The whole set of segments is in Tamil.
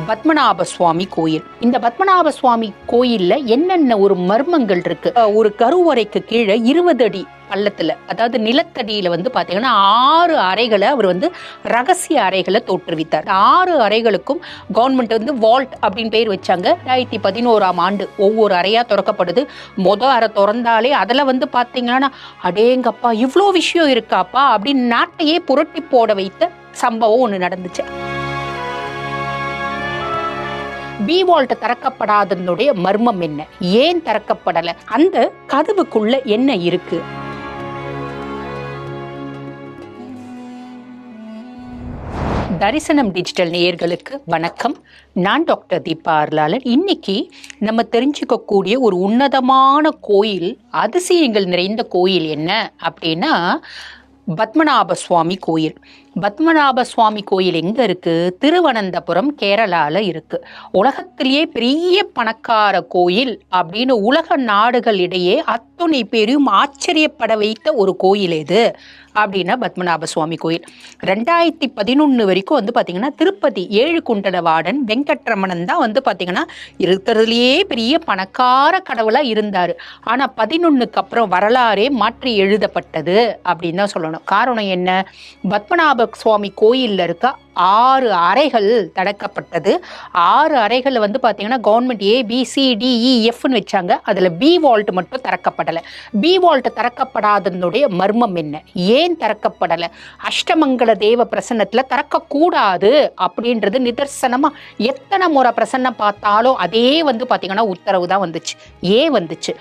பத்மநாப சுவாமி கோயில். இந்த பத்மநாப சுவாமி கோயில்ல என்னென்ன ஒரு மர்மங்கள் இருக்கு. ஒரு கருவறைக்கு கீழே 20 அடி பள்ளத்துல, அதாவது நிலத்தடியில பாத்தீங்கன்னா 6 அறைகளை அவர் ரகசிய அறைகளை தோற்றுவித்தார். 6 அறைகளுக்கும் கவர்மெண்ட் வால்ட் அப்படின்னு பேர் வச்சாங்க. 2011ஆம் ஆண்டு ஒவ்வொரு அறையா திறக்கப்படுது. அறை திறந்தாலே அதுல பாத்தீங்கன்னா அடேங்கப்பா இவ்வளோ விஷயம் இருக்காப்பா அப்படின்னு நாட்டையே புரட்டி போட வைத்த சம்பவம் ஒண்ணு நடந்துச்சு. பி வால்ட் திறக்கப்படாதனுடைய மர்மம் என்ன, ஏன் திறக்கப்படல, அந்த கதவுக்குள்ள என்ன இருக்கு? தரிசனம் டிஜிட்டல் நேயர்களுக்கு வணக்கம். நான் டாக்டர் தீபா அருளாளன். இன்னைக்கு நம்ம தெரிஞ்சுக்கக்கூடிய ஒரு உன்னதமான கோயில், அதிசயங்கள் நிறைந்த கோயில் என்ன அப்படின்னா பத்மநாப சுவாமி கோயில். பத்மநாப சுவாமி கோயில் எங்க இருக்கு? திருவனந்தபுரம், கேரளால இருக்கு. உலகத்திலேயே பெரிய பணக்கார கோயில் அப்படின்னு உலக நாடுகளிடையே அத்துணை பேரையும் ஆச்சரியப்பட வைத்த ஒரு கோயில் எது அப்படின்னா பத்மநாப சுவாமி கோயில். 2011 வரைக்கும் பாத்தீங்கன்னா திருப்பதி ஏழுகுண்டலவாடன் வெங்கட்ரமணன் தான் பாத்தீங்கன்னா இருக்கிறதுலயே பெரிய பணக்கார கடவுளா இருந்தாரு. ஆனா 11க்கு அப்புறம் வரலாறே மாற்றி எழுதப்பட்டது அப்படின்னு தான் சொல்லணும். காரணம் என்ன? பத்மநாப சுவாமி கோயில்ல இருக்க 6 அறைகள் தடுக்கப்பட்டது. 6 அறைகள் பாத்தீங்கன்னா கவர்மெண்ட் ABCDEFன்னு வச்சாங்க. அதுல பி வால்ட் மட்டும் திறக்கப்படல. பி வால்ட் திறக்கப்படாதனுடைய மர்மம் என்ன, ஏன் திறக்கப்படல? அஷ்டமங்கல தேவ பிரசன்னத்துல திறக்க கூடாது அப்படின்றது நிதர்சனமா எத்தனை முறை பிரசன்னம் பார்த்தாலும் அதே பாத்தீங்கன்னா உத்தரவு தான் வந்துச்சு. ஏன் வந்துச்சு?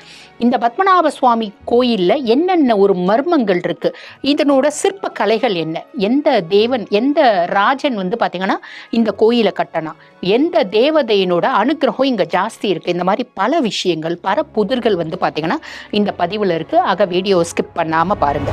இந்த பத்மநாப சுவாமி கோயில்ல என்னென்ன ஒரு மர்மங்கள் இருக்கு, இதனோட சிற்ப கலைகள் என்ன, எந்த தேவன் எந்த ராஜன் பாத்தீங்கன்னா இந்த கோயிலை கட்டணும், எந்த தேவதையினோட அனுகிரகம் இங்க ஜாஸ்தி இருக்கு, இந்த மாதிரி பல விஷயங்கள் பல புதிர்கள் பாத்தீங்கன்னா இந்த பதிவுல இருக்கு. ஆக வீடியோ ஸ்கிப் பண்ணாம பாருங்க.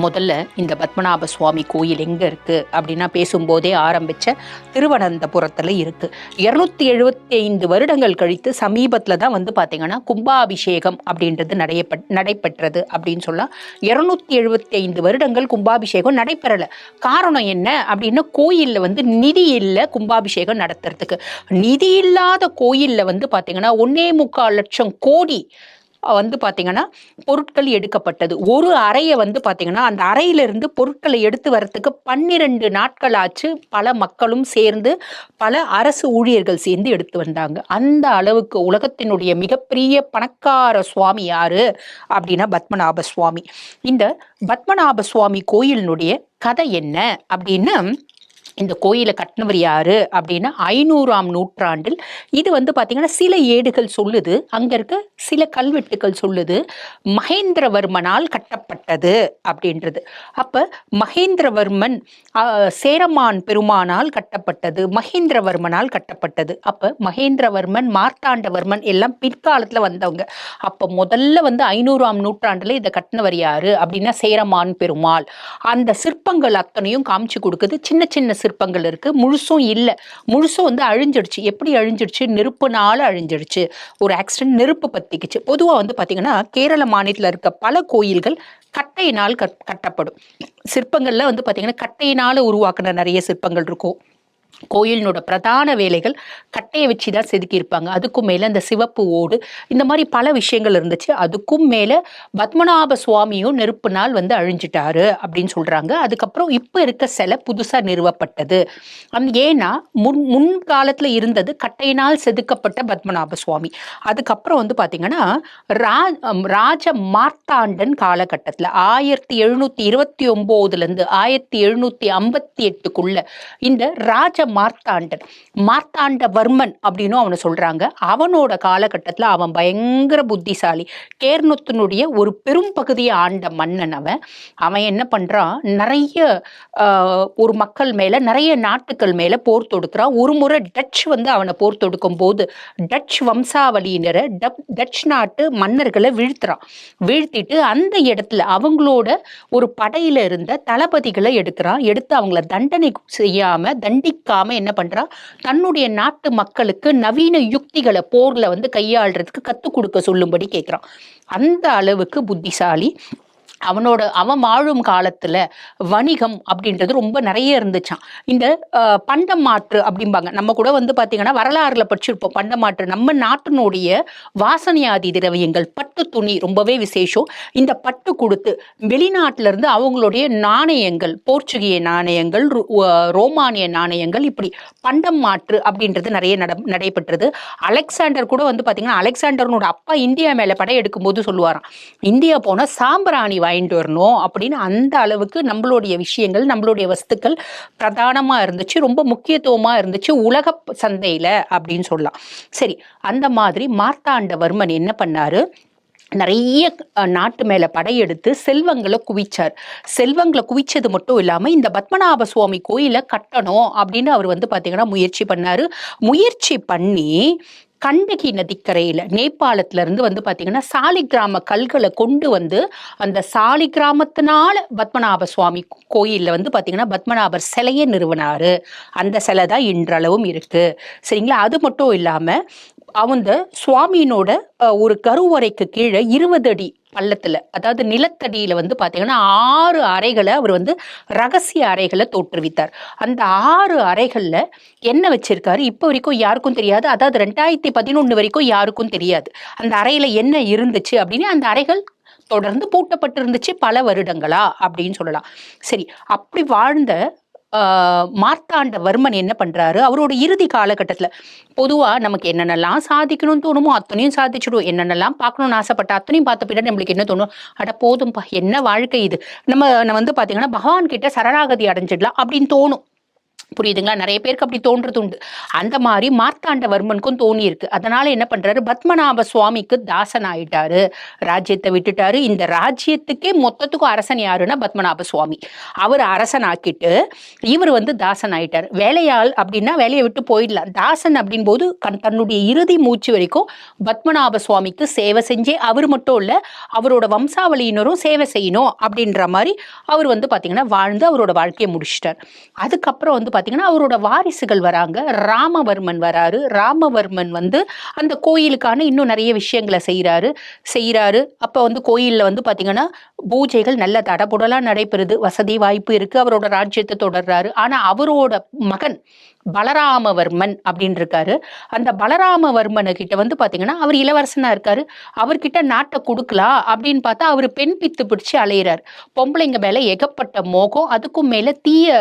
முதல்ல இந்த பத்மநாப சுவாமி கோயில் எங்க இருக்கு அப்படின்னா பேசும்போதே ஆரம்பிச்ச திருவனந்தபுரத்துல இருக்கு. 275 வருடங்கள் கழித்து சமீபத்துல தான் பாத்தீங்கன்னா கும்பாபிஷேகம் அப்படின்றது நடைபெற்றது அப்படின்னு சொல்லலாம். 275 வருடங்கள் கும்பாபிஷேகம் நடைபெறல. காரணம் என்ன அப்படின்னா கோயில்ல நிதி இல்லை கும்பாபிஷேகம் நடத்துறதுக்கு. நிதி இல்லாத கோயில்ல பாத்தீங்கன்னா 1.25 லட்சம் கோடி பாத்தீங்கன்னா பொருட்கள் எடுக்கப்பட்டது. ஒரு அறையை பாத்தீங்கன்னா அந்த அறையிலிருந்து பொருட்களை எடுத்து வரத்துக்கு 12 நாட்கள் ஆச்சு. பல மக்களும் சேர்ந்து பல அரசு ஊழியர்கள் சேர்ந்து எடுத்து வந்தாங்க. அந்த அளவுக்கு உலகத்தினுடைய மிகப்பெரிய பணக்கார சுவாமி யாரு அப்படின்னா பத்மநாப சுவாமி. இந்த பத்மநாப சுவாமி கோயிலினுடைய கதை என்ன அப்படின்னா, இந்த கோயிலை கட்டினவர் யாரு அப்படின்னா 500ஆம் நூற்றாண்டில் இது பாத்தீங்கன்னா சில ஏடுகள் சொல்லுது, அங்க இருக்க சில கல்வெட்டுகள் சொல்லுது மகேந்திரவர்மனால் கட்டப்பட்டது அப்படின்றது. அப்ப மகேந்திரவர்மன் சேரமான் பெருமானால் கட்டப்பட்டது, மகேந்திரவர்மனால் கட்டப்பட்டது. அப்ப மகேந்திரவர்மன் மார்த்தாண்டவர்மன் எல்லாம் பிற்காலத்துல வந்தவங்க. அப்ப முதல்ல 500ஆம் நூற்றாண்டுல இதை கட்டினவர் யாரு அப்படின்னா சேரமான் பெருமாள். அந்த சிற்பங்கள் அத்தனையும் காமிச்சு கொடுக்குது. சின்ன சின்ன சிற்பங்கள் இருக்கு, முழுசும் இல்ல. முழுசும் அழிஞ்சிடுச்சு. எப்படி அழிஞ்சிடுச்சு? நெருப்புனால அழிஞ்சிடுச்சு. ஒரு ஆக்சிடென்ட், நெருப்பு பத்திக்குச்சு. பொதுவா பாத்தீங்கன்னா கேரள மாநிலத்தில் இருக்க பல கோயில்கள் கட்டையினால் கட்டப்படும். சிற்பங்கள்ல பாத்தீங்கன்னா கட்டையினால உருவாக்குன நிறைய சிற்பங்கள் இருக்கும். கோயிலினோட பிரதான வேலைகள் கட்டையை வச்சுதான் செதுக்கி இருப்பாங்க. அதுக்கும் மேல இந்த சிவப்பு ஓடு, இந்த மாதிரி பல விஷயங்கள் இருந்துச்சு. அதுக்கும் மேல பத்மநாப சுவாமியும் நெருப்புனால் அழிஞ்சிட்டாரு அப்படின்னு சொல்றாங்க. அதுக்கப்புறம் இப்ப இருக்க சிலை புதுசா நிறுவப்பட்டது. ஏன்னா முன்காலத்துல இருந்தது கட்டையினால் செதுக்கப்பட்ட பத்மநாப சுவாமி. அதுக்கப்புறம் பாத்தீங்கன்னா ராஜ மார்த்தாண்டன் காலகட்டத்துல 1729 இருந்து 1758க்குள்ள இந்த ராஜ மார்த்தாண்டவர்மன் அப்படின்னு அவனை சொல்றாங்க. அவனோட காலகட்டத்துல அவன் பயங்கர புத்திசாலி. கேரளத்தினுடைய ஒரு பெரும் பகுதியை ஆண்ட மன்னன் அவன். அவன் என்ன பண்றான், நிறைய ஒரு மக்கள் மேல நிறைய நாட்டுக்கள் மேல போர் தொடுக்கிறான். ஒரு முறை டச் அவனை போர் தொடுக்கும் போது டச் வம்சாவளியினரை டச் நாட்டு மன்னர்களை வீழ்த்திட்டு அந்த இடத்துல அவங்களோட ஒரு படையில இருந்த தளபதிகளை எடுத்து அவங்கள தண்டனை செய்யாம தண்டிக்க கொடுக்காம என்ன பண்றா, தன்னுடைய நாட்டு மக்களுக்கு நவீன யுக்திகளை போர்ல வந்து கையாளுறதுக்கு கத்துக் கொடுக்க சொல்லும்படி கேட்கிறான். அந்த அளவுக்கு புத்திசாலி. அவன் வாழும் காலத்துல வணிகம் அப்படின்றது ரொம்ப நிறைய இருந்துச்சான். இந்த பண்டம் மாற்று அப்படிம்பாங்க, நம்ம கூட வந்து பாத்தீங்கன்னா வரலாறுல படிச்சிருப்போம். பண்டம் மாற்று நம்ம நாட்டினுடைய வாசனையாதி திரவியங்கள், பட்டு துணி ரொம்பவே விசேஷம். இந்த பட்டு கொடுத்து வெளிநாட்டுல இருந்து அவங்களுடைய நாணயங்கள், போர்ச்சுகிய நாணயங்கள், ரோமானிய நாணயங்கள், இப்படி பண்டம் மாற்று அப்படின்றது நிறைய நடைபெற்றது. அலெக்சாண்டர் கூட வந்து பாத்தீங்கன்னா, அலெக்சாண்டர்னோட அப்பா இந்தியா மேல படையெடுக்கும் போது சொல்லுவாராம், இந்தியா போன சாம்பிராணி வாங்கிட்டு வரணும் அப்படின்னு. அந்த அளவுக்கு நம்மளுடைய விஷயங்கள், நம்மளுடைய வஸ்துக்கள் பிரதானமா இருந்துச்சு, ரொம்ப முக்கியத்துவமா இருந்துச்சு உலக சந்தையில அப்படின்னு சொல்லலாம். சரி, அந்த மாதிரி மார்த்தாண்டவர்மன் என்ன பண்ணாரு, நிறைய நாட்டு மேல படையெடுத்து செல்வங்களை குவிச்சார். செல்வங்களை குவிச்சது மட்டும் இல்லாம இந்த பத்மநாப சுவாமி கோயிலை கட்டணும் அப்படின்னு அவர் வந்து பாத்தீங்கன்னா முயற்சி பண்ணாரு. முயற்சி பண்ணி கண்டகி நதிக்கரையில நேபாளத்துல இருந்து வந்து பாத்தீங்கன்னா சாலிகிராம கல்களை கொண்டு வந்து அந்த சாலிகிராமத்தினால பத்மநாப சுவாமி கோயில்ல வந்து பாத்தீங்கன்னா பத்மநாபர் சிலையை நிறுவனாரு. அந்த சிலை தான் இன்றளவும் இருக்கு. சரிங்களா? அது மட்டும் இல்லாம அவங்க சுவாமியினோட ஒரு கருவறைக்கு கீழே 20 அடி பள்ளத்துல, அதாவது நிலத்தடியில வந்து பாத்தீங்கன்னா 6 அறைகளை அவர் வந்து ரகசிய அறைகளை தோற்றுவித்தார். அந்த 6 அறைகள்ல என்ன வச்சிருக்காரு இப்ப வரைக்கும் யாருக்கும் தெரியாது. அதாவது 2011 வரைக்கும் யாருக்கும் தெரியாது அந்த அறையில என்ன இருந்துச்சு அப்படின்னு. அந்த அறைகள் தொடர்ந்து பூட்டப்பட்டிருந்துச்சு பல வருடங்களா அப்படின்னு சொல்லலாம். சரி, அப்படி வாழ்ந்த மார்த்தாண்டவர்மன் என்ன பண்றாரு, அவரோட இறுதி காலகட்டத்துல பொதுவா நமக்கு என்னென்னலாம் சாதிக்கணும்னு தோணுமோ அத்தனையும் சாதிச்சிடும். என்னென்னலாம் பார்க்கணும்னு ஆசைப்பட்ட அத்தனையும் பார்த்த பின்னாடி நம்மளுக்கு என்ன தோணும், அட போதும்பா என்ன வாழ்க்கை இது, நம்ம வந்து பாத்தீங்கன்னா பகவான் கிட்ட சரணாகதி அடைஞ்சிடலாம் அப்படின்னு தோணும். புரியுதுங்களா? நிறைய பேருக்கு அப்படி தோன்றது உண்டு. அந்த மாதிரி மார்த்தாண்டவர்மனுக்கும் தோணி இருக்கு. அதனால என்ன பண்றாரு, பத்மநாப சுவாமிக்கு தாசன் ஆயிட்டாரு, ராஜ்யத்தை விட்டுட்டாரு. இந்த ராஜ்யத்துக்கே மொத்தத்துக்கும் அரசன் யாருன்னா பத்மநாப சுவாமி. அவர் அரசன் ஆக்கிட்டு இவர் வந்து தாசன் ஆயிட்டாரு. வேலையாள் அப்படின்னா வேலையை விட்டு போயிடலாம். தாசன் அப்படின் போது தன்னுடைய இறுதி மூச்சு வரைக்கும் பத்மநாப சுவாமிக்கு சேவை செஞ்சே, அவர் மட்டும் இல்ல அவரோட வம்சாவளியினரும் சேவை செய்யணும் அப்படின்ற மாதிரி அவர் வந்து பாத்தீங்கன்னா வாழ்ந்து அவரோட வாழ்க்கையை முடிச்சிட்டார். அதுக்கப்புறம் வந்து பாத்தீங்கன்னா அவரோட வாரிசுகள் வராங்க. ராமவர்மன் வராரு. ராமவர்மன் வந்து அந்த கோயிலுக்கான இன்னும் நிறைய விஷயங்களை செய்யறாரு. அப்ப வந்து கோயில்ல வந்து பாத்தீங்கன்னா பூஜைகள் நல்ல தடபுடலா நடைபெறுது, வசதி வாய்ப்பு இருக்கு. அவரோட ராஜ்யத்தை தொடர்றாரு. ஆனா அவரோட மகன் பலராமவர்மன் அப்படின்னு இருக்காரு. அந்த பலராமவர்மனு கிட்ட வந்து பாத்தீங்கன்னா அவர் இளவரசனா இருக்காரு. அவர்கிட்ட நாட்டை கொடுக்கலாம் அப்படின்னு பார்த்தா அவர் பெண் பித்து பிடிச்சு அலையிறாரு. பொம்பளைங்க மேல ஏகப்பட்ட மோகம், அதுக்கும் மேல தீய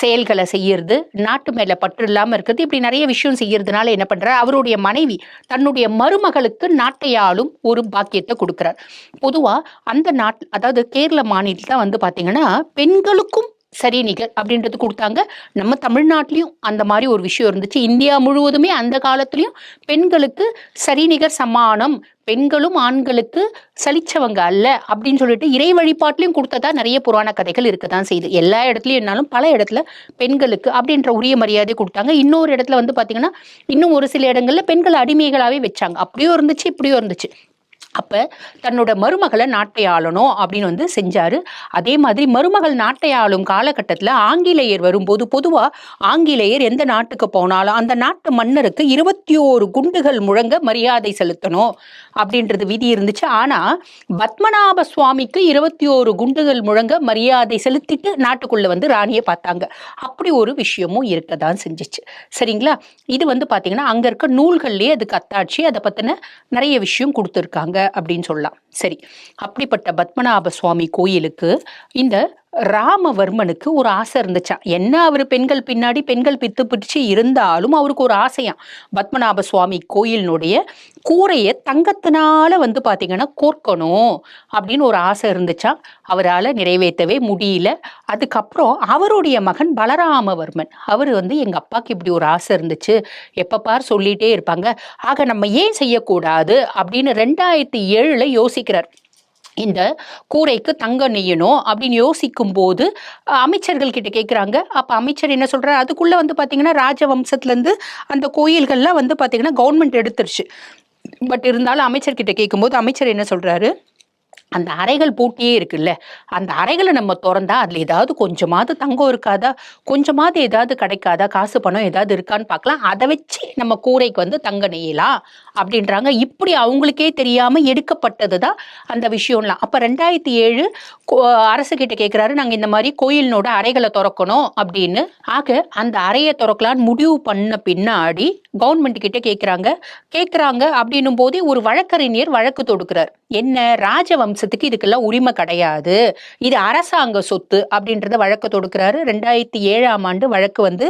செயல்களை செய்யறது, நாட்டு மேல பற்று இல்லாம இருக்கிறது, இப்படி நிறைய விஷயம் செய்யறதுனால என்ன பண்றாரு, அவருடைய மனைவி தன்னுடைய மருமகளுக்கு நாட்டையாளும் ஒரு பாக்கியத்தை கொடுக்கிறார். பொதுவா அந்த நாட்டு, அதாவது கேரள மாநிலத்துல வந்து பாத்தீங்கன்னா பெண்களுக்கும் சரி நிகர் அப்படின்றது கொடுத்தாங்க. நம்ம தமிழ்நாட்டிலையும் அந்த மாதிரி ஒரு விஷயம் இருந்துச்சு. இந்தியா முழுவதுமே அந்த காலத்திலையும் பெண்களுக்கு சரிநிகர் சமானம், பெண்களும் ஆண்களுக்கு சலிச்சவங்க அல்ல அப்படின்னு சொல்லிட்டு இறை வழிபாட்டிலையும் கொடுத்ததா நிறைய புராண கதைகள் இருக்கதான் செய்யுது. எல்லா இடத்துலயும் என்னாலும் பல இடத்துல பெண்களுக்கு அப்படின்ற உரிய மரியாதை கொடுத்தாங்க. இன்னொரு இடத்துல வந்து பாத்தீங்கன்னா இன்னும் ஒரு சில இடங்கள்ல பெண்கள் அடிமைகளாவே வச்சாங்க. அப்படியும் இருந்துச்சு, இப்படியும் இருந்துச்சு. அப்ப தன்னோட மருமகளை நாட்டை ஆளணும் அப்படின்னு வந்து செஞ்சாரு. அதே மாதிரி மருமகள் நாட்டை ஆளும் காலகட்டத்துல ஆங்கிலேயர் வரும்போது, பொதுவா ஆங்கிலேயர் எந்த நாட்டுக்கு போனாலும் அந்த நாட்டு மன்னருக்கு 21 குண்டுகள் முழங்க மரியாதை செலுத்தணும் அப்படின்றது விதி இருந்துச்சு. ஆனா பத்மநாப சுவாமிக்கு 21 குண்டுகள் முழங்க மரியாதை செலுத்திட்டு நாட்டுக்குள்ள வந்து ராணியை பார்த்தாங்க. அப்படி ஒரு விஷயமும் இருக்கதான் செஞ்சிச்சு. சரிங்களா? இது வந்து பாத்தீங்கன்னா அங்க இருக்க நூல்கள்லயே அதுக்கு அத்தாட்சி, அதை பத்தின நிறைய விஷயம் கொடுத்துருக்காங்க அப்படின்னு சொல்லலாம். சரி, அப்படிப்பட்ட பத்மநாப சுவாமி கோயிலுக்கு இந்த ராமவர்மனுக்கு ஒரு ஆசை இருந்துச்சா. என்ன அவரு பெண்கள் பின்னாடி பெண்கள் பித்து பிடிச்சு இருந்தாலும் அவருக்கு ஒரு ஆசையாம், பத்மநாப சுவாமி கோயிலினுடைய கூரையை தங்கத்தினால வந்து பாத்தீங்கன்னா கோர்க்கணும் அப்படின்னு ஒரு ஆசை இருந்துச்சா. அவரால் நிறைவேற்றவே முடியல. அதுக்கப்புறம் அவருடைய மகன் பலராமவர்மன் அவர் வந்து எங்க அப்பாவுக்கு இப்படி ஒரு ஆசை இருந்துச்சு, எப்ப பார் சொல்லிட்டே இருப்பாங்க, ஆக நம்ம ஏன் செய்யக்கூடாது அப்படின்னு 2007 யோசிக்கிறார். இந்த கூரைக்கு தங்கம் நெய்யணும் அப்படின்னு யோசிக்கும் போது அமைச்சர்கள் கிட்ட கேட்குறாங்க. அப்ப அமைச்சர் என்ன சொல்றாரு, அதுக்குள்ள வந்து பாத்தீங்கன்னா ராஜவம்சத்துல இருந்து அந்த கோயில்கள்லாம் வந்து பாத்தீங்கன்னா கவர்மெண்ட் எடுத்துருச்சு. பட் இருந்தாலும் அமைச்சர் கிட்ட கேட்கும்போது அமைச்சர் என்ன சொல்றாரு, அந்த அறைகள் பூட்டியே இருக்குல்ல, அந்த அறைகள நம்ம தொறந்தா, அதுல ஏதாவது கொஞ்சமாவது தங்கம் இருக்காதா? கொஞ்சமாவது ஏதாவது கிடைக்காதா? காசு, பணம் ஏதாவது இருக்கான்னு பார்க்கலாம். அத வச்சு நம்ம கூரைக்கு வந்து தங்க நெய்யலாம் அப்படின்றாங்க. இப்படி அவங்களுக்கே தெரியாம எடுக்கப்பட்டது தான் அந்த விஷயம்லாம். அப்ப 2007 கொ அரசுகிட்ட கேட்கிறாரு, "நாங்க இந்த மாரி கோயிலினோட அறைகள தொறக்கணும்" அப்படின்னு. ஆக அந்த அறைய தொறக்கலான்னு முடிவு பண்ண பின்னாடி கவர்மெண்ட் கிட்ட கேட்கிறாங்க. கேட்கிறாங்க அப்படின்னும் போதே ஒரு வழக்கறிஞர் வழக்கு தொடுக்கிறார். என்ன ராஜவம்சத்துக்கு இதுக்கெல்லாம் உரிமை கிடையாது, இது அரசாங்க சொத்து அப்படின்றத வழக்கு தொடுக்கிறாரு. 2007ஆம் ஆண்டு வழக்கு வந்து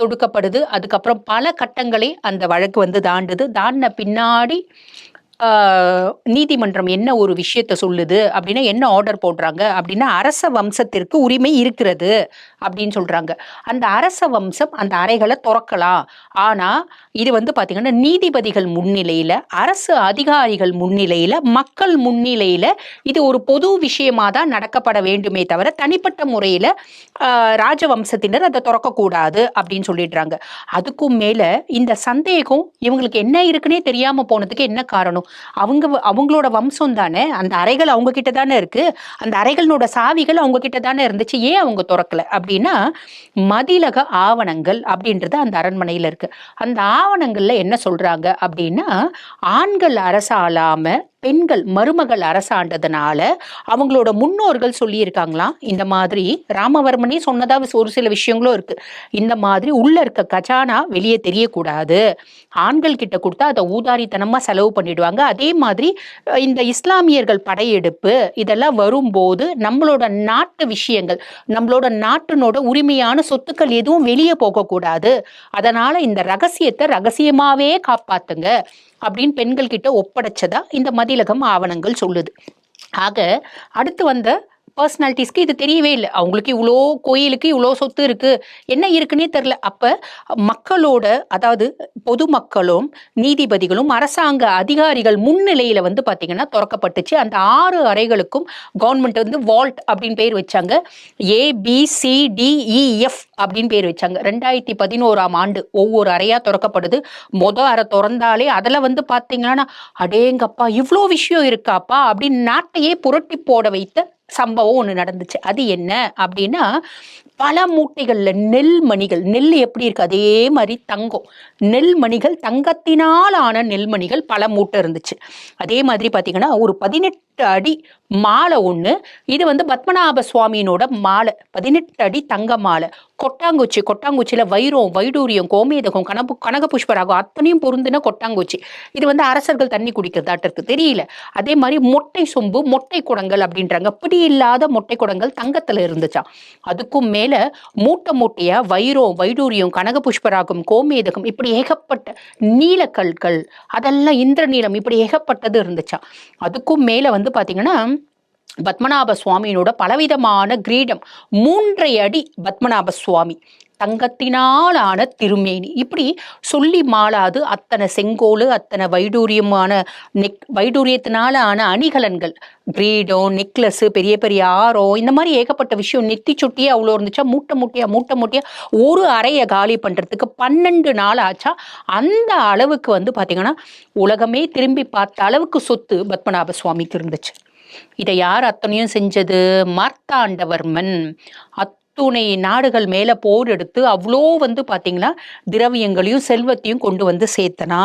தொடுக்கப்படுது. அதுக்கப்புறம் பல கட்டங்களை அந்த வழக்கு வந்து தாண்டுது. தாண்டின பின்னாடி நீதிமன்றம் என்ன ஒரு விஷயத்த சொல்லுது அப்படின்னா, என்ன ஆர்டர் போடுறாங்க அப்படின்னா, அரச வம்சத்திற்கு உரிமை இருக்கிறது அப்படின்னு சொல்றாங்க. அந்த அரச வம்சம் அந்த அறைகளை திறக்கலாம். ஆனா இது வந்து பாத்தீங்கன்னா நீதிபதிகள் முன்னிலையில, அரசு அதிகாரிகள் முன்னிலையில, மக்கள் முன்னிலையில இது ஒரு பொது விஷயமா தான் நடக்கப்பட வேண்டுமே தவிர தனிப்பட்ட முறையில ராஜவம்சத்தினர் அதை திறக்கக்கூடாது அப்படின்னு சொல்லிடுறாங்க. அதுக்கும் மேல இந்த சந்தேகம் இவங்களுக்கு என்ன இருக்குன்னே தெரியாம போனதுக்கு என்ன காரணம்? அவங்களோட வம்சம் தானே, அந்த அறைகள் அவங்க கிட்ட தானே இருக்கு, அந்த அறைகளோட சாவிகள் அவங்க கிட்ட தானே இருந்துச்சு, ஏன் அவங்க திறக்கல அப்படின்னா, மதிலக ஆவணங்கள் அப்படின்றது அந்த அரண்மனையில இருக்கு. அந்த ஆவணங்கள்ல என்ன சொல்றாங்க அப்படின்னா, ஆண்கள் அரசாளாம பெண்கள் மருமகள் அரசாண்டதுனால அவங்களோட முன்னோர்கள் சொல்லியிருக்காங்களாம், இந்த மாதிரி ராமவர்மனே சொன்னதா ஒரு சில விஷயங்களும் இருக்கு. இந்த மாதிரி உள்ள இருக்க கஜானா வெளியே தெரியக்கூடாது, ஆண்கள் கிட்ட கொடுத்தா அதை ஊதாரித்தனமா செலவு பண்ணிடுவாங்க. அதே மாதிரி இந்த இஸ்லாமியர்கள் படையெடுப்பு இதெல்லாம் வரும்போது நம்மளோட நாட்டு விஷயங்கள், நம்மளோட நாட்டினோட உரிமையான சொத்துக்கள் எதுவும் வெளியே போகக்கூடாது, அதனால இந்த ரகசியத்தை ரகசியமாவே காப்பாத்துங்க அப்படின்னு பெண்கள் கிட்ட ஒப்படைச்சதா இந்த மதிலகம் ஆவணங்கள் சொல்லுது. ஆக அடுத்து வந்த பர்சனாலிட்டிஸ்க்கு இது தெரியவே இல்லை. அவங்களுக்கு இவ்வளோ கோயிலுக்கு இவ்வளோ சொத்து இருக்கு, என்ன இருக்குன்னே தெரியல. அப்ப மக்களோட, அதாவது பொதுமக்களும் நீதிபதிகளும் அரசாங்க அதிகாரிகள் முன்னிலையில வந்து பாத்தீங்கன்னா திறக்கப்பட்டுச்சு. அந்த 6 அறைகளுக்கும் கவர்மெண்ட் வந்து வால்ட் அப்படின்னு பேர் வச்சாங்க. ABCDEF அப்படின்னு பேர் வச்சாங்க. 2011ஆம் ஆண்டு ஒவ்வொரு அறையா திறக்கப்படுது. அறை திறந்தாலே அதுல வந்து பாத்தீங்கன்னா, அடேங்கப்பா இவ்வளோ விஷயம் இருக்காப்பா அப்படின்னு நாட்டையே புரட்டி போட வைத்த சம்பவம் ஒண்ணு நடந்துச்சு. அது என்ன அப்படின்னா, பல மூட்டைகள்ல நெல்மணிகள், நெல் எப்படி இருக்கு அதே மாதிரி தங்கம், நெல்மணிகள், தங்கத்தினால் ஆன நெல்மணிகள் பல மூட்டை இருந்துச்சு. அதே மாதிரி பாத்தீங்கன்னா ஒரு 18 அடி மாலை ஒண்ணு, இது வந்து பத்மநாப சுவாமியினோட மாலை, 18 அடி தங்க மாலை. கொட்டாங்குச்சி, கொட்டாங்குச்சியில வைரம், வைடூரியம், கோமேதகம், கனக புஷ்பராகம் அத்தனையும் பொருந்தின கொட்டாங்குச்சி. இது வந்து அரசர்கள் தண்ணி குடிக்கிறதாட்டு இருக்கு, தெரியல. அதே மாதிரி மொட்டை சொம்பு, மொட்டை குடங்கள் அப்படின்றாங்க. பிடி இல்லாத மொட்டை குடங்கள் தங்கத்துல இருந்துச்சாம். அதுக்கும் மேல மூட்டை மூட்டையா வைரம், வைடூரியம், கனக புஷ்பராகம், கோமேதகம், இப்படி ஏகப்பட்ட நீலக்கற்கள், அதெல்லாம் இந்திரநீலம், இப்படி ஏகப்பட்டது இருந்துச்சாம். அதுக்கும் மேல வந்து பாத்தீங்கன்னா பத்மநாப சுவாமியினோட பலவிதமான கிரீடம், 3 அடி பத்மநாப சுவாமி, தங்கத்தினால் ஆன திருமேனி, இப்படி சொல்லி மாளாது அத்தனை செங்கோலு, அத்தனை வைடூரியமான வைடூரியத்தினால ஆன அணிகலன்கள், கிரீடம், நெக்லஸ், பெரிய பெரிய ஆரம், இந்த மாதிரி ஏகப்பட்ட விஷயம். நெத்தி சுட்டியே அவ்வளோ இருந்துச்சா. மூட்டை மூட்டையா ஒரு அறையை காலி பண்றதுக்கு 12 நாள் ஆச்சா. அந்த அளவுக்கு வந்து பாத்தீங்கன்னா உலகமே திரும்பி பார்த்த அளவுக்கு சொத்து பத்மநாப சுவாமிக்கு இருந்துச்சு. இதை யார் அத்தனையும் செஞ்சது? மார்த்தாண்டவர்மன் அத்துணை நாடுகள் மேல போர் எடுத்து அவ்வளோ வந்து பாத்தீங்கன்னா திரவியங்களையும் செல்வத்தையும் கொண்டு வந்து சேர்த்தனா.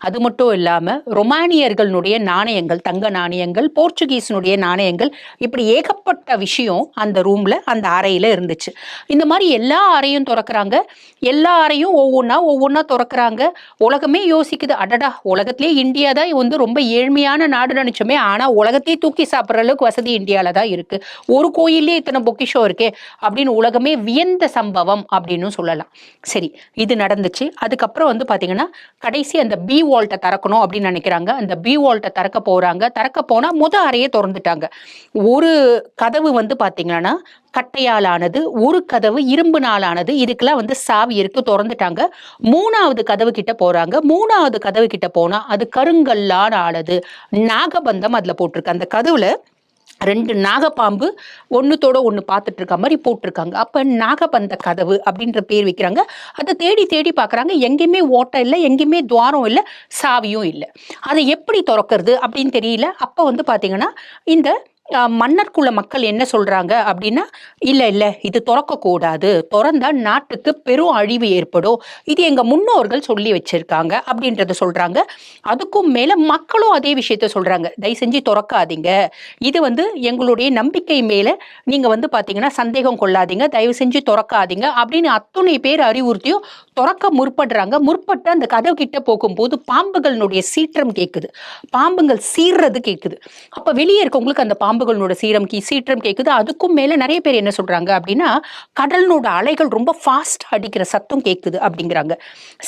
அது மட்டும் இல்லாம ரொமானியர்களுடைய நாணயங்கள், தங்க நாணயங்கள், போர்ச்சுகீஸினுடைய நாணயங்கள், இப்படி ஏகப்பட்ட விஷயம் அந்த ரூம்ல, அந்த அறையில இருந்துச்சு. இந்த மாதிரி எல்லா அறையும் திறக்கிறாங்க, எல்லா அறையும் ஒவ்வொன்னா திறக்கிறாங்க. உலகமே யோசிக்குது, அடடா உலகத்திலேயே இந்தியா தான் வந்து ரொம்ப ஏழ்மையான நாடு நினைச்சோமே, ஆனா உலகத்தையே தூக்கி சாப்பிட்ற அளவுக்கு வசதி இந்தியால தான் இருக்கு, ஒரு கோயிலே இத்தனை பொக்கிஷம் இருக்கே அப்படின்னு உலகமே வியந்த சம்பவம் அப்படின்னு சொல்லலாம். சரி, இது நடந்துச்சு. அதுக்கப்புறம் வந்து பாத்தீங்கன்னா கடைசி அந்த பி வால்ட்டை திறக்கணும் அப்படின்னு நினைக்கிறாங்க. அந்த பி வால்ட்டை திறக்க போறாங்க. திறக்க போனா அறையே திறந்துட்டாங்க. ஒரு கதவு வந்து பாத்தீங்கன்னா கட்டையால் ஆனது, ஒரு கதவு இரும்பு நாளானது, இதுக்கெல்லாம் வந்து சாவி இருக்கு, திறந்துட்டாங்க. 3வது கதவு கிட்ட போறாங்க. 3வது கதவு கிட்ட போனா அது கருங்கல்லால் ஆனது, நாகபந்தம் அதுல போட்டிருக்கு. அந்த கதவுல 2 நாகப்பாம்பு ஒன்றுத்தோட ஒன்று பார்த்துட்டு இருக்க மாதிரி போட்டிருக்காங்க. அப்போ நாகபந்த கதவு அப்படின்ற பேர் வைக்கிறாங்க. அதை தேடி தேடி பார்க்குறாங்க. எங்கேயுமே ஓட்டை இல்லை, எங்கேயுமே துவாரம் இல்லை, சாவியும் இல்லை. அதை எப்படி திறக்கிறது அப்படின்னு தெரியல. அப்போ வந்து பார்த்தீங்கன்னா இந்த மன்னர்குல மக்கள் என்ன சொல்றாங்க அப்படின்னா, இல்ல இல்ல இது திறக்கக்கூடாது, திறந்தா நாட்டுக்கு பெரும் அழிவு ஏற்படும், இது எங்க முன்னோர்கள் சொல்லி வச்சிருக்காங்க அப்படின்றத சொல்றாங்க. அதுக்கும் மேல மக்களும் அதே விஷயத்த சொல்றாங்க, தயவு செஞ்சு திறக்காதீங்க, இது வந்து எங்களுடைய நம்பிக்கை மேல நீங்க வந்து பாத்தீங்கன்னா சந்தேகம் கொள்ளாதீங்க, தயவு செஞ்சு திறக்காதீங்க அப்படின்னு அத்துணை பேர் அறிவுறுத்தியும் திறக்க முற்படுறாங்க. முற்பட்டு அந்த கதவு கிட்ட போகும்போது பாம்புகளுடைய சீற்றம் கேட்குது, பாம்புகள் சீர்றது கேட்குது. அப்ப வெளியே இருக்கவங்களுக்கு அந்த பாம்புகளோட சீற்றம் கேட்குது. அதுக்கும் மேல நிறைய பேர் என்ன சொல்றாங்க அப்படின்னா, கடலினோட அலைகள் ரொம்ப ஃபாஸ்டா அடிக்கிற சத்தம் கேட்குது அப்படிங்கிறாங்க.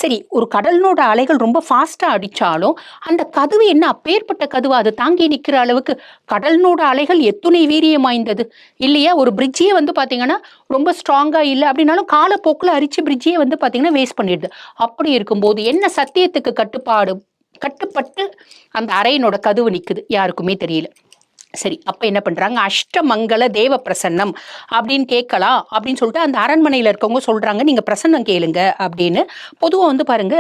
சரி, ஒரு கடலினோட அலைகள் ரொம்ப ஃபாஸ்டா அடிச்சாலும் அந்த கதவு என்ன அப்பேற்பட்ட கதவு, அது தாங்கி நிக்கிற அளவுக்கு கடலினோட அலைகள் எத்துணை வீரியம் வாய்ந்தது இல்லையா? ஒரு பிரிட்ஜே வந்து பாத்தீங்கன்னா ரொம்ப ஸ்ட்ராங்கா இல்லை அப்படின்னாலும் காலப்போக்கில் அரிச்சு பிரிட்ஜே வந்து பாத்தீங்கன்னா வேஸ்ட் பண்ணிடுது. அப்படி இருக்கும்போது என்ன சத்தியத்துக்கு கட்டுப்பட்டு அந்த அறையினோட கதவு நிக்குது? யாருக்குமே தெரியல. சரி, அப்ப என்ன பண்றாங்க, அஷ்டமங்கல தேவ பிரசன்னம் அப்படின்னு கேட்கலாம் அப்படின்னு சொல்லிட்டு அந்த அரண்மனையில இருக்கவங்க சொல்றாங்க, நீங்க பிரசன்னம் கேளுங்க அப்படின்னு. பொதுவா வந்து பாருங்க,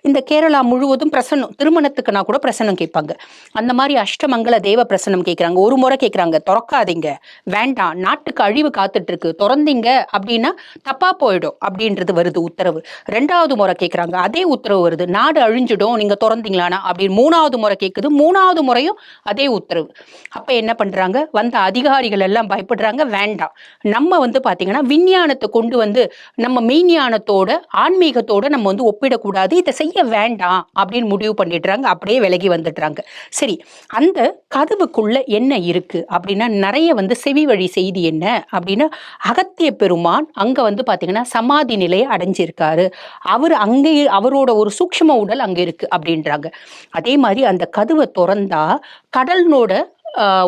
இந்த கேரளா முழுவதும் பிரசன்னம், திருமணத்துக்குனா கூட பிரசன்னம் கேட்பாங்க. அந்த மாதிரி அஷ்டமங்கல தேவ பிரசன்னம் கேட்கறாங்க. ஒரு முறை கேட்கறாங்க, திறக்காதீங்க, வேண்டாம், நாட்டுக்கு அழிவு காத்துட்டு இருக்கு, திறந்தீங்க அப்படின்னா தப்பா போயிடும் அப்படின்றது வருது உத்தரவு. 2வது முறை கேட்கறாங்க, அதே உத்தரவு வருது, நாடு அழிஞ்சிடும் நீங்க திறந்தீங்களானா அப்படின்னு. 3வது முறை கேட்குது, 3வது முறையும் அதே உத்தரவு. அப்ப என்ன பண்றாங்க, வந்த அதிகாரிகள் எல்லாம் பயப்படுறாங்க, வேண்டாம், நம்ம வந்து பாத்தீங்கன்னா விஞ்ஞானத்தை கொண்டு வந்து நம்ம மெய்ஞானத்தோட ஆன்மீகத்தோட நம்ம வந்து ஒப்பிடக்கூடாது, இதை செய்ய வேண்டாம் அப்படின்னு முடிவு பண்ணிடுறாங்க. அப்படியே விலகி வந்துடுறாங்க. சரி, அந்த கதவுக்குள்ள என்ன இருக்கு அப்படின்னா, நிறைய வந்து செவி வழி செய்தி என்ன அப்படின்னா, அகத்திய பெருமான் அங்க வந்து பாத்தீங்கன்னா சமாதி நிலையை அடைஞ்சிருக்காரு, அவர் அங்கே அவரோட ஒரு சூக்ஷ்ம உடல் அங்க இருக்கு அப்படின்றாங்க. அதே மாதிரி அந்த கதவை திறந்தா கடலினோட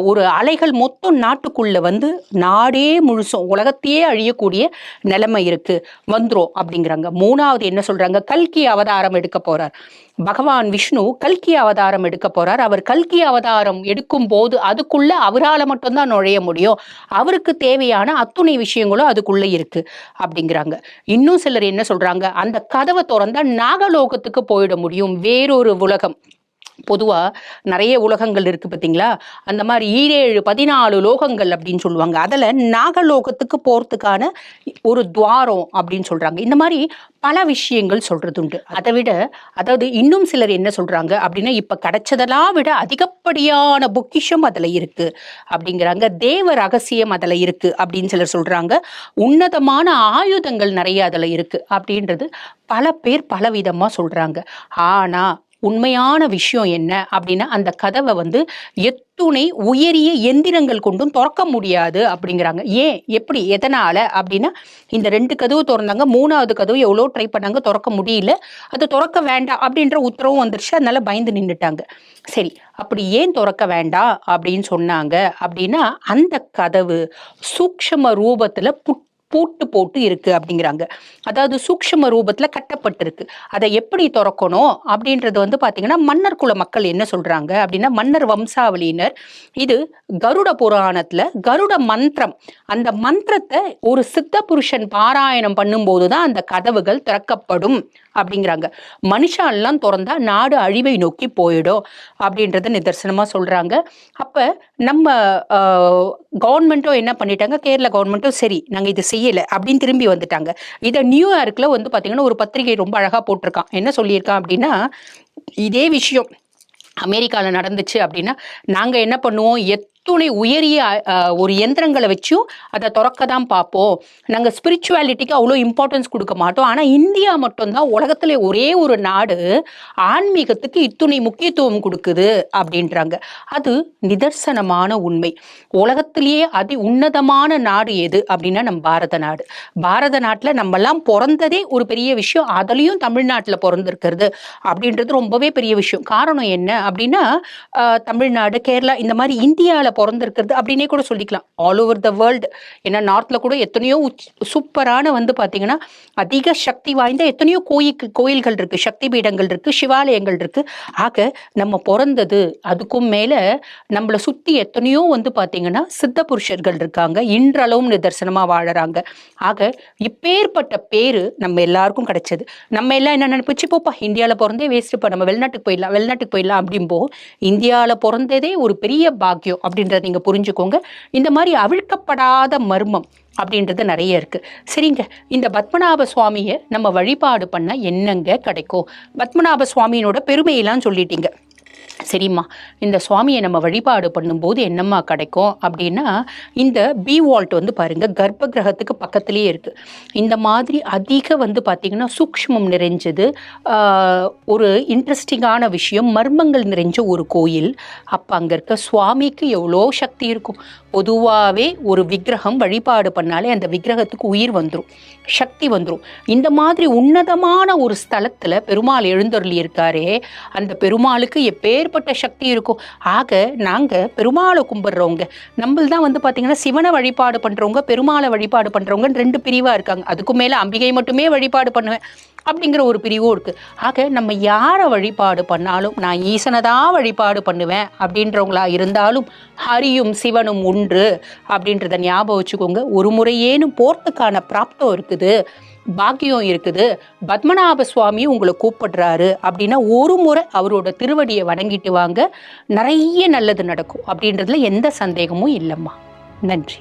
ஒரு அலைகள் மொத்தம் நாட்டுக்குள்ள வந்து நாடே முழுசும் உலகத்தையே அழியக்கூடிய நிலைமை இருக்கு, வந்துரும் அப்படிங்கிறாங்க. 3வது என்ன சொல்றாங்க, கல்கி அவதாரம் எடுக்க போறார் பகவான் விஷ்ணு, கல்கி அவதாரம் எடுக்க போறார். அவர் கல்கி அவதாரம் எடுக்கும் போது அதுக்குள்ள அவரால் மட்டும்தான் நுழைய முடியும், அவருக்கு தேவையான அத்துணை விஷயங்களும் அதுக்குள்ள இருக்கு அப்படிங்கிறாங்க. இன்னும் சிலர் என்ன சொல்றாங்க, அந்த கதவை திறந்தா நாகலோகத்துக்கு போயிட முடியும், வேறொரு உலகம். பொதுவா நிறைய உலகங்கள் இருக்கு பார்த்தீங்களா, அந்த மாதிரி 14 லோகங்கள் அப்படின்னு சொல்லுவாங்க. அதுல நாகலோகத்துக்கு போறதுக்கான ஒரு துவாரம் அப்படின்னு சொல்றாங்க. இந்த மாதிரி பல விஷயங்கள் சொல்றது உண்டு. அதை விட, அதாவது இன்னும் சிலர் என்ன சொல்றாங்க அப்படின்னா, இப்ப கிடைச்சதெல்லாம் விட அதிகப்படியான பொக்கிஷம் அதுல இருக்கு அப்படிங்கிறாங்க. தேவ ரகசியம் அதுல இருக்கு அப்படின்னு சிலர் சொல்றாங்க. உன்னதமான ஆயுதங்கள் நிறைய அதுல இருக்கு அப்படின்றது பல பேர் பலவிதமா சொல்றாங்க. ஆனா உண்மையான விஷயம் என்ன அப்படின்னா, அந்த கதவை வந்து எத்துணை உயரிய எந்திரங்கள் கொண்டும் திறக்க முடியாது அப்படிங்கிறாங்க. ஏன், எப்படி, எதனால அப்படின்னா, இந்த 2 கதவு திறந்தாங்க, 3வது கதவு எவ்வளோ ட்ரை பண்ணாங்க, திறக்க முடியல, அது திறக்க வேண்டாம் அப்படின்ற உத்தரவும் வந்துருச்சு, அதனால பயந்து நின்றுட்டாங்க. சரி, அப்படி ஏன் திறக்க வேண்டாம் அப்படின்னு சொன்னாங்க அப்படின்னா, அந்த கதவு சூக்ஷ்ம ரூபத்துல பூட்டு போட்டு இருக்கு அப்படிங்கிறாங்க. அதாவது சூக்ஷ்ம ரூபத்துல கட்டப்பட்டிருக்கு. அதை எப்படி திறக்கணும் அப்படின்றது வந்து பாத்தீங்கன்னா, மன்னர் குல மக்கள் என்ன சொல்றாங்க அப்படின்னா, மன்னர் வம்சாவளியினர் இது கருட புராணத்துல கருட மந்திரம், அந்த மந்திரத்தை ஒரு சித்த புருஷன் பாராயணம் பண்ணும்போதுதான் அந்த கதவுகள் திறக்கப்படும் அப்படிங்கிறாங்க. மனுஷாலாம் திறந்தா நாடு அழிவை நோக்கி போயிடும் அப்படின்றத நிதர்சனமா சொல்றாங்க. அப்ப நம்ம கவர்மெண்ட்டும் என்ன பண்ணிட்டாங்க, கேரளா கவர்மெண்ட்டும் சரி நாங்க இது செய்யல அப்படின்னு திரும்பி வந்துட்டாங்க. இதை நியூயார்க்ல வந்து பாத்தீங்கன்னா ஒரு பத்திரிகை ரொம்ப அழகா போட்டிருக்கான். என்ன சொல்லியிருக்கான் அப்படின்னா, இதே விஷயம் அமெரிக்கால நடந்துச்சு அப்படின்னா நாங்க என்ன பண்ணுவோம், எத்துணை உயரிய ஒரு எந்திரங்களை வச்சும் அதை திறக்க தான் பார்ப்போம், நாங்க ஸ்பிரிச்சுவாலிட்டிக்கு அவ்வளோ இம்பார்ட்டன்ஸ் கொடுக்க மாட்டோம். ஆனா இந்தியா மட்டும்தான் உலகத்துல ஒரே ஒரு நாடு ஆன்மீகத்துக்கு இத்துணை முக்கியத்துவம் கொடுக்குது அப்படின்றாங்க. அது நிதர்சனமான உண்மை. உலகத்திலேயே அதி உன்னதமான நாடு எது அப்படின்னா நம் பாரத நாடு. பாரத நாட்டுல நம்ம எல்லாம் பிறந்ததே ஒரு பெரிய விஷயம், அதுலயும் தமிழ்நாட்டுல பிறந்திருக்கிறது அப்படின்றது ரொம்பவே பெரிய விஷயம். காரணம் என்ன அப்படின்னா, தமிழ்நாடு, கேரளா இந்த மாதிரி இந்தியாவில பிறந்திருக்கிறது அப்படின்னே கூட சொல்லிக்கலாம். All over the world. ஏன்னா நார்த்ல கூட எத்தனையோ சூப்பரான வந்து பார்த்தீங்கன்னா அதிக சக்தி வாய்ந்த எத்தனையோ கோயில்கள் இருக்கு, சக்தி பீடங்கள் இருக்கு, சிவாலயங்கள் இருக்கு. ஆக நம்ம பிறந்தது, அதுக்கும் மேல நம்மளை சுத்தி எத்தனையோ வந்து பார்த்தீங்கன்னா சித்த புருஷர்கள் இருக்காங்க, இன்றளவும் நிதர்சனமா வாழறாங்க. ஆக இப்பேற்பட்ட பேரு நம்ம எல்லாருக்கும் கிடைச்சது. நம்ம எல்லாம் என்ன நினைப்பிச்சு, போப்பா இந்தியாவில் பிறந்தே வேஸ்ட்டுப்பா, நம்ம வெளிநாட்டுக்கு போயிடலாம் அப்படின்போ. இந்தியாவில் பிறந்ததே ஒரு பெரிய பாக்கியம் அப்படின்றத நீங்க புரிஞ்சுக்கோங்க. இந்த மாதிரி அவிழ்க்கப்படாத மர்மம் அப்படின்றது நிறைய இருக்கு. சரிங்க, இந்த பத்மநாப சுவாமியை நம்ம வழிபாடு பண்ண என்னங்க கிடைக்கும்? பத்மநாப சுவாமியினோட பெருமையெல்லாம் சொல்லிட்டீங்க. சரிம்மா, இந்த சுவாமியை நம்ம வழிபாடு பண்ணும்போது என்னம்மா கிடைக்கும் அப்படின்னா, இந்த பி வால்ட் வந்து பாருங்க கர்ப்ப கிரகத்துக்கு பக்கத்திலேயே இருக்கு. இந்த மாதிரி அதிக வந்து பார்த்தீங்கன்னா சூக்ஷ்மம் நிறைஞ்சது, ஒரு இன்ட்ரெஸ்டிங்கான விஷயம், மர்மங்கள் நிறைஞ்ச ஒரு கோயில். அப்போ அங்கே இருக்க சுவாமிக்கு எவ்வளோ சக்தி இருக்கும். பொதுவாகவே ஒரு விக்கிரகம் வழிபாடு பண்ணாலே அந்த விக்கிரகத்துக்கு உயிர் வந்துடும், சக்தி வந்துடும். இந்த மாதிரி உன்னதமான ஒரு ஸ்தலத்தில் பெருமாள் எழுந்தருளி இருக்காரே, அந்த பெருமாளுக்கு எப்பேற்பட்ட சக்தி இருக்கும். ஆக நாங்கள் பெருமாளை கும்பிட்றவங்க, நம்மள்தான் வந்து பார்த்தீங்கன்னா சிவனை வழிபாடு பண்ணுறவங்க, பெருமாளை வழிபாடு பண்ணுறவங்க 2 பிரிவாக இருக்காங்க. அதுக்கு மேலே அம்பிகை மட்டுமே வழிபாடு பண்ணுவேன் அப்படிங்கிற ஒரு பிரிவும் இருக்குது. ஆக நம்ம யாரை வழிபாடு பண்ணாலும் நான் ஈசனை தான் வழிபாடு பண்ணுவேன் அப்படின்றவங்களா இருந்தாலும் ஹரியும் சிவனும் ஒன்று அப்படின்றத ஞாபகம் வச்சுக்கோங்க. ஒரு முறையேனும் போறதுக்கான பிராப்தம் இருக்குது, பாக்கியம் இருக்குது, பத்மநாப சுவாமி உங்களை கூப்பிடுறாரு அப்படின்னா ஒரு முறை அவரோட திருவடியை வணங்கிட்டு வாங்க, நிறைய நல்லது நடக்கும் அப்படின்றதுல எந்த சந்தேகமும் இல்லைம்மா. நன்றி.